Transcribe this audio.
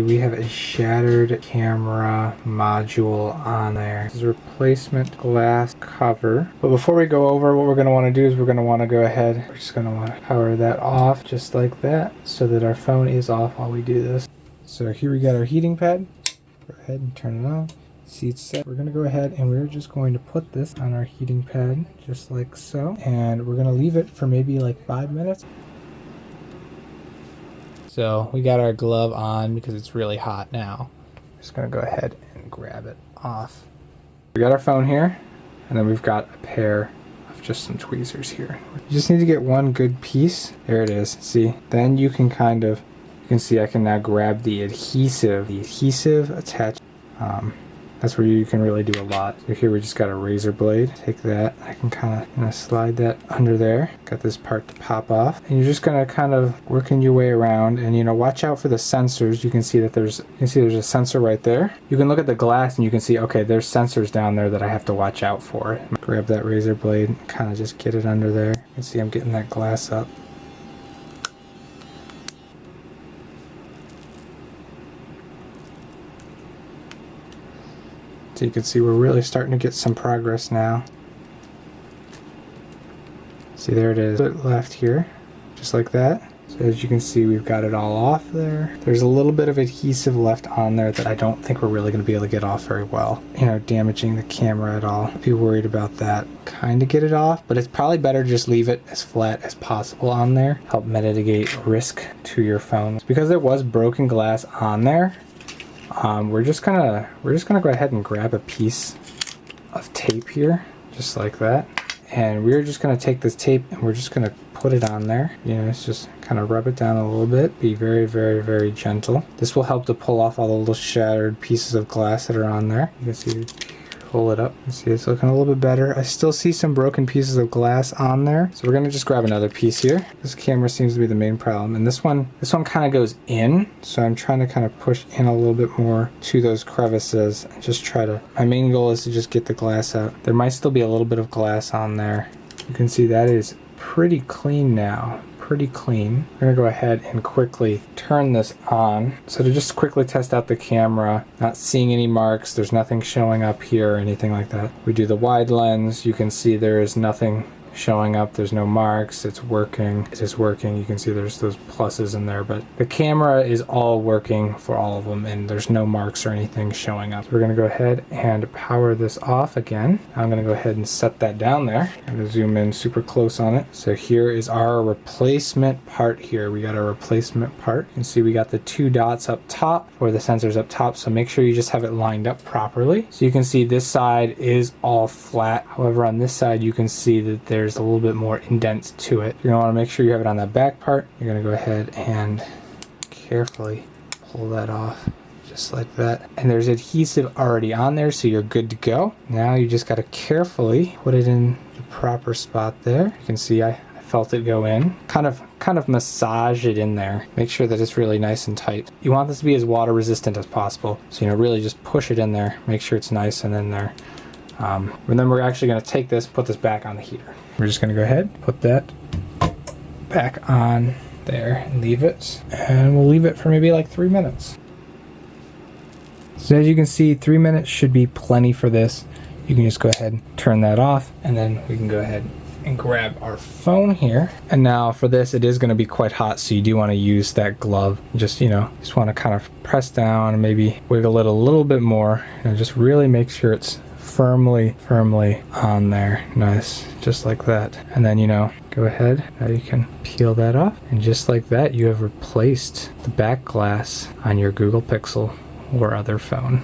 We have a shattered camera module on there. This is a replacement glass cover. But before we go over, what we're going to want to do is we're going to want to go ahead. We're just going to want to power that off just like that so that our phone is off while we do this. So here we got our heating pad. Go ahead and turn it on. See it's set. We're going to go ahead and we're just going to put this on our heating pad just like so. And we're going to leave it for maybe like 5 minutes. So we got our glove on because it's really hot now. Just gonna go ahead and grab it off. We got our phone here, and then we've got a pair of just some tweezers here. You just need to get one good piece. There it is, see? Then you can you can see I can now grab the adhesive attached. That's where you can really do a lot. So here we just got a razor blade. Take that, I can kind of slide that under there. Got this part to pop off. And you're just gonna kind of working your way around, and you know, watch out for the sensors. You can see that there's a sensor right there. You can look at the glass and you can see, okay, there's sensors down there that I have to watch out for. Grab that razor blade and kind of just get it under there. You can see I'm getting that glass up. So you can see we're really starting to get some progress now. See, there it is. Put left here, just like that. So as you can see, we've got it all off there. There's a little bit of adhesive left on there that I don't think we're really going to be able to get off very well. You know, damaging the camera at all. Be worried about that. Kind of get it off, but it's probably better to just leave it as flat as possible on there. Help mitigate risk to your phone. Because there was broken glass on there, we're just gonna go ahead and grab a piece of tape here, just like that, and we're just gonna take this tape and we're just gonna put it on there. You know, it's just kind of rub it down a little bit. Be very, very, very gentle. This will help to pull off all the little shattered pieces of glass that are on there. You can see, pull it up. You see it's looking a little bit better. I still see some broken pieces of glass on there, so we're gonna just grab another piece here. This camera seems to be the main problem, and this one kind of goes in, so I'm trying to kind of push in a little bit more to those crevices and just try to, my main goal is to just get the glass out. There might still be a little bit of glass on there. You can see that is pretty clean now. Pretty clean. I'm gonna go ahead and quickly turn this on. So to just quickly test out the camera, not seeing any marks, there's nothing showing up here or anything like that. We do the wide lens, you can see there is nothing showing up, there's no marks, it's working, it is working. You can see there's those pluses in there, but the camera is all working for all of them and there's no marks or anything showing up. So we're gonna go ahead and power this off again. I'm gonna go ahead and set that down there. I'm gonna zoom in super close on it. So here is our replacement part here. We got a replacement part. You can see we got the 2 dots up top or the sensors up top, so make sure you just have it lined up properly. So you can see this side is all flat. However, on this side you can see that there's a little bit more indents to it. You're gonna wanna make sure you have it on that back part. You're gonna go ahead and carefully pull that off, just like that. And there's adhesive already on there, so you're good to go. Now you just gotta carefully put it in the proper spot there. You can see I felt it go in. Kind of massage it in there. Make sure that it's really nice and tight. You want this to be as water resistant as possible. So, you know, really just push it in there. Make sure it's nice and in there. And then we're actually going to take this, put this back on the heater. We're just going to go ahead, put that back on there and leave it. And we'll leave it for maybe like 3 minutes. So as you can see, 3 minutes should be plenty for this. You can just go ahead and turn that off, and then we can go ahead and grab our phone here. And now for this, it is going to be quite hot, so you do want to use that glove. Just, you know, just want to kind of press down and maybe wiggle it a little bit more. You know, just really make sure it's firmly on there. Nice, just like that. And then, you know, go ahead, now you can peel that off, and just like that you have replaced the back glass on your Google Pixel or other phone.